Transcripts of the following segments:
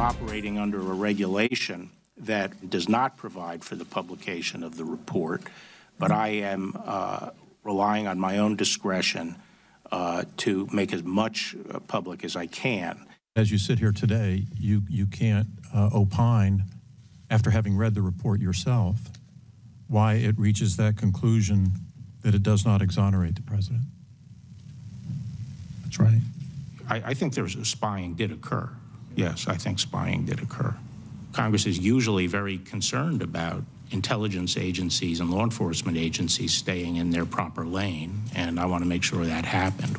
I'm operating under a regulation that does not provide for the publication of the report, but I am relying on my own discretion to make as much public as I can. As you sit here today, you can't opine, after having read the report yourself, why it reaches that conclusion that it does not exonerate the president. That's right. I think spying did occur. Yes, I think spying did occur. Congress is usually very concerned about intelligence agencies and law enforcement agencies staying in their proper lane, and I want to make sure that happened.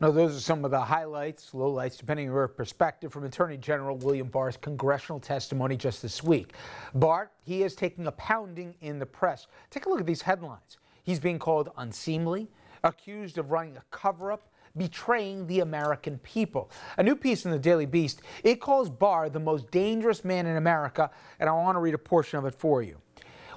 Now, those are some of the highlights, lowlights, depending on your perspective, from Attorney General William Barr's congressional testimony just this week. Barr, he is taking a pounding in the press. Take a look at these headlines. He's being called unseemly, accused of running a cover-up, betraying the American people. A new piece in the Daily Beast, it calls Barr the most dangerous man in America, and I want to read a portion of it for you.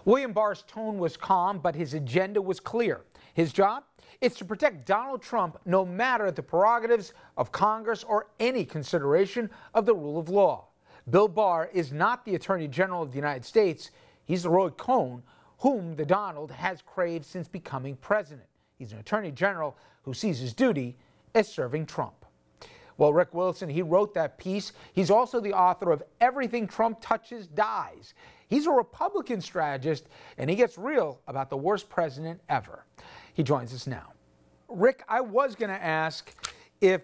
William Barr's tone was calm, but his agenda was clear. His job? It's to protect Donald Trump, no matter the prerogatives of Congress or any consideration of the rule of law. Bill Barr is not the Attorney General of the United States. He's the Roy Cohn, whom the Donald has craved since becoming president. He's an Attorney General who sees his duty as serving Trump. Well, Rick Wilson, he wrote that piece. He's also the author of Everything Trump Touches Dies. He's a Republican strategist, and he gets real about the worst president ever. He joins us now. Rick, I was going to ask if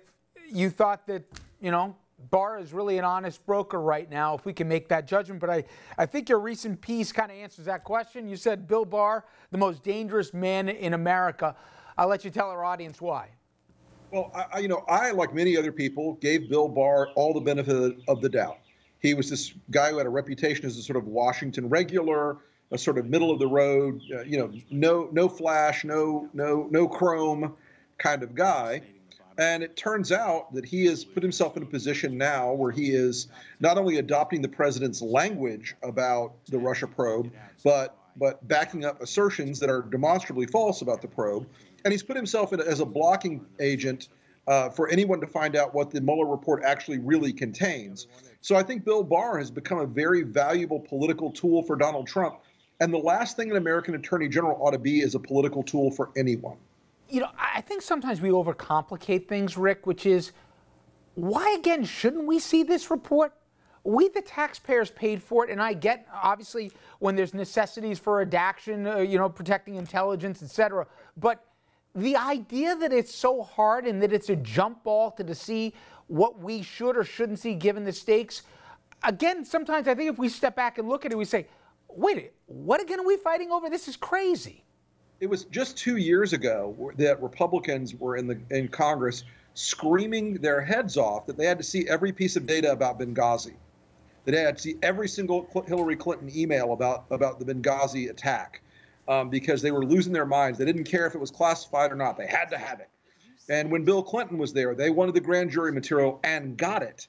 you thought that, Barr is really an honest broker right now, if we can make that judgment. But I think your recent piece kind of answers that question. You said Bill Barr, the most dangerous man in America. I'll let you tell our audience why. Well, I, like many other people, gave Bill Barr all the benefit of the doubt. He was this guy who had a reputation as a sort of Washington regular, a sort of middle of the road, no flash, no chrome kind of guy. And it turns out that he has put himself in a position now where he is not only adopting the president's language about the Russia probe, but backing up assertions that are demonstrably false about the probe. And he's put himself in as a blocking agent for anyone to find out what the Mueller report actually really contains. So I think Bill Barr has become a very valuable political tool for Donald Trump. And the last thing an American attorney general ought to be is a political tool for anyone. I think sometimes we overcomplicate things, Rick, which is, why again shouldn't we see this report? We, the taxpayers, paid for it, and I get, obviously, when there's necessities for redaction, protecting intelligence, etc. But the idea that it's so hard and that it's a jump ball to see what we should or shouldn't see given the stakes, again, sometimes I think if we step back and look at it, we say, wait, what again are we fighting over? This is crazy. It was just 2 years ago that Republicans were in Congress screaming their heads off that they had to see every piece of data about Benghazi. That they had to see every single Hillary Clinton email about the Benghazi attack because they were losing their minds. They didn't care if it was classified or not. They had to have it. And when Bill Clinton was there, they wanted the grand jury material and got it.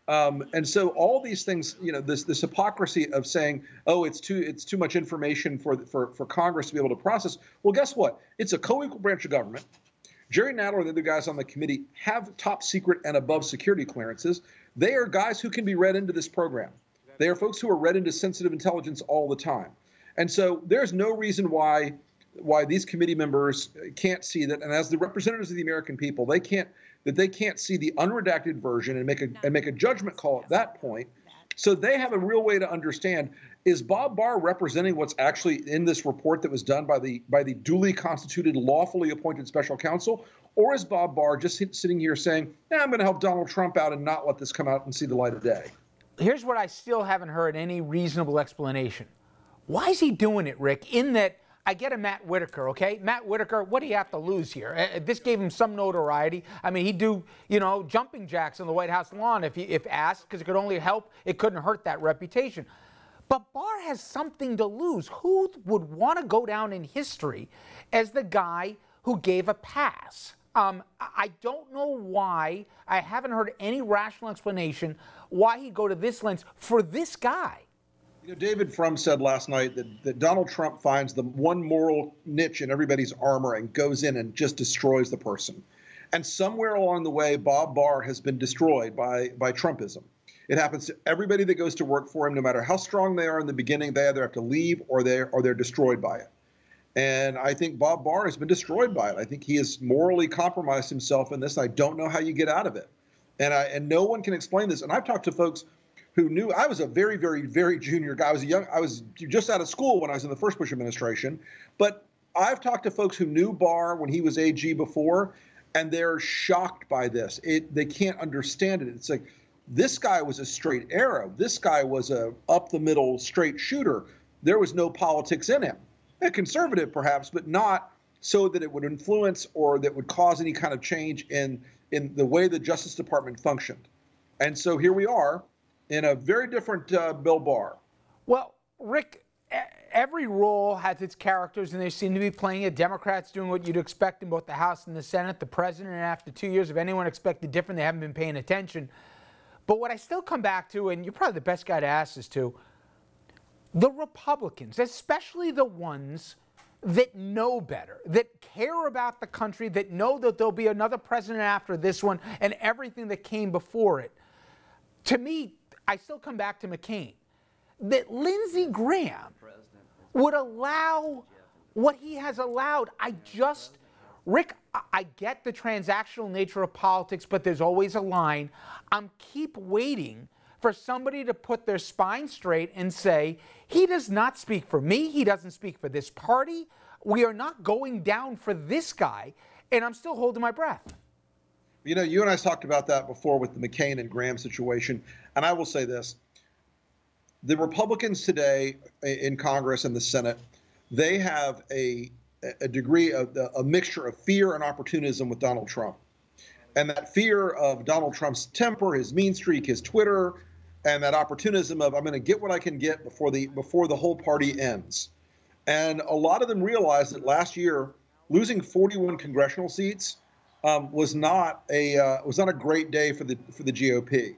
And so all these things, this hypocrisy of saying, oh, it's too much information for Congress to be able to process. Well, guess what? It's a co-equal branch of government. Jerry Nadler and the other guys on the committee have top secret and above security clearances. They are guys who can be read into this program. They are folks who are read into sensitive intelligence all the time. And so there's no reason why these committee members can't see that. And as the representatives of the American people, they can't see the unredacted version and make a judgment call at that point. So they have a real way to understand, is Bob Barr representing what's actually in this report that was done by the duly constituted, lawfully appointed special counsel? Or is Bob Barr just sitting here saying, I'm going to help Donald Trump out and not let this come out and see the light of day? Here's what I still haven't heard any reasonable explanation. Why is he doing it, Rick? In that, I get a Matt Whitaker, okay? Matt Whitaker, what do you have to lose here? This gave him some notoriety. I mean, he'd do, jumping jacks on the White House lawn if asked, because it could only help. It couldn't hurt that reputation. But Barr has something to lose. Who would want to go down in history as the guy who gave a pass? I don't know why. I haven't heard any rational explanation why he'd go to this lens for this guy. David Frum said last night that Donald Trump finds the one moral niche in everybody's armor and goes in and just destroys the person. And somewhere along the way, Bob Barr has been destroyed by Trumpism. It happens to everybody that goes to work for him, no matter how strong they are in the beginning. They either have to leave or they're destroyed by it. And I think Bob Barr has been destroyed by it. I think he has morally compromised himself in this. I don't know how you get out of it. And no one can explain this. And I've talked to folks who knew. I was a very, very, very junior guy. I was just out of school when I was in the first Bush administration. But I've talked to folks who knew Barr when he was AG before, and they're shocked by this. They can't understand it. It's like, this guy was a straight arrow. This guy was a up the middle straight shooter. There was no politics in him. A conservative perhaps, but not so that it would influence or that would cause any kind of change in the way the Justice Department functioned. And so here we are in a very different Bill Barr. Well, Rick, every role has its characters, and they seem to be playing it. Democrats doing what you'd expect in both the House and the Senate. The president, after 2 years, if anyone expected different, they haven't been paying attention. But what I still come back to, and you're probably the best guy to ask this to, the Republicans, especially the ones that know better, that care about the country, that know that there'll be another president after this one and everything that came before it. To me, I still come back to McCain. That Lindsey Graham would allow what he has allowed. Rick, I get the transactional nature of politics, but there's always a line. I'm keep waiting for somebody to put their spine straight and say, he does not speak for me. He doesn't speak for this party. We are not going down for this guy. And I'm still holding my breath. You know, you and I talked about that before with the McCain and Graham situation. And I will say this. The Republicans today in Congress and the Senate, they have a degree of a mixture of fear and opportunism with Donald Trump. And that fear of Donald Trump's temper, his mean streak, his Twitter, and that opportunism of I'm going to get what I can get before the whole party ends. And a lot of them realized that last year, losing 41 congressional seats was not a great day for the GOP,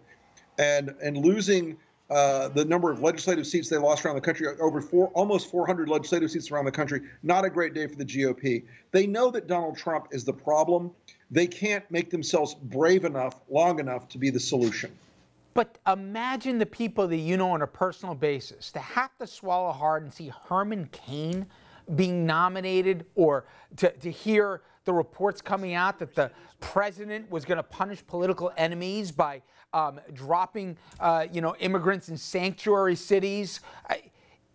and losing the number of legislative seats they lost around the country, almost 400 legislative seats around the country, not a great day for the GOP. They know that Donald Trump is the problem. They can't make themselves brave enough, long enough to be the solution. But imagine the people that you know on a personal basis, to have to swallow hard and see Herman Cain being nominated, or to hear the reports coming out that the president was going to punish political enemies by dropping immigrants in sanctuary cities,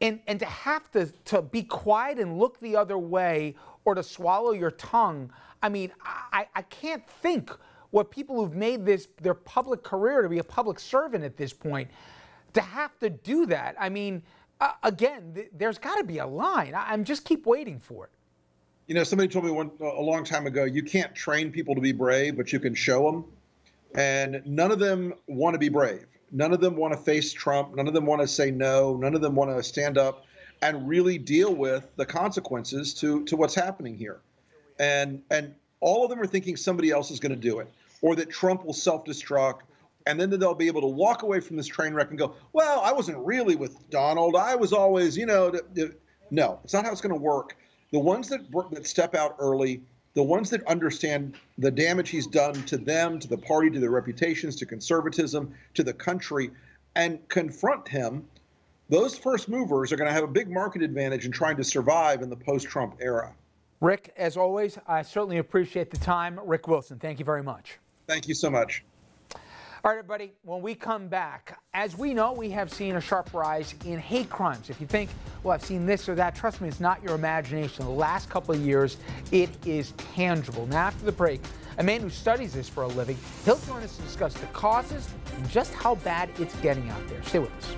and to have to be quiet and look the other way, or to swallow your tongue. I mean, I can't think what people who've made this their public career to be a public servant at this point, to have to do that. I mean, again, there's got to be a line. I'm just keep waiting for it. You know, somebody told me a long time ago, you can't train people to be brave, but you can show them. And none of them want to be brave. None of them want to face Trump. None of them want to say no. None of them want to stand up and really deal with the consequences to what's happening here. And all of them are thinking somebody else is going to do it, or that Trump will self-destruct, and then they'll be able to walk away from this train wreck and go, well, I wasn't really with Donald. I was always, no, it's not how it's going to work. The ones that step out early, the ones that understand the damage he's done to them, to the party, to their reputations, to conservatism, to the country, and confront him, those first movers are going to have a big market advantage in trying to survive in the post-Trump era. Rick, as always, I certainly appreciate the time. Rick Wilson, thank you very much. Thank you so much. All right, everybody, when we come back, as we know, we have seen a sharp rise in hate crimes. If you think, well, I've seen this or that, trust me, it's not your imagination. The last couple of years, it is tangible. Now, after the break, a man who studies this for a living, he'll join us to discuss the causes and just how bad it's getting out there. Stay with us.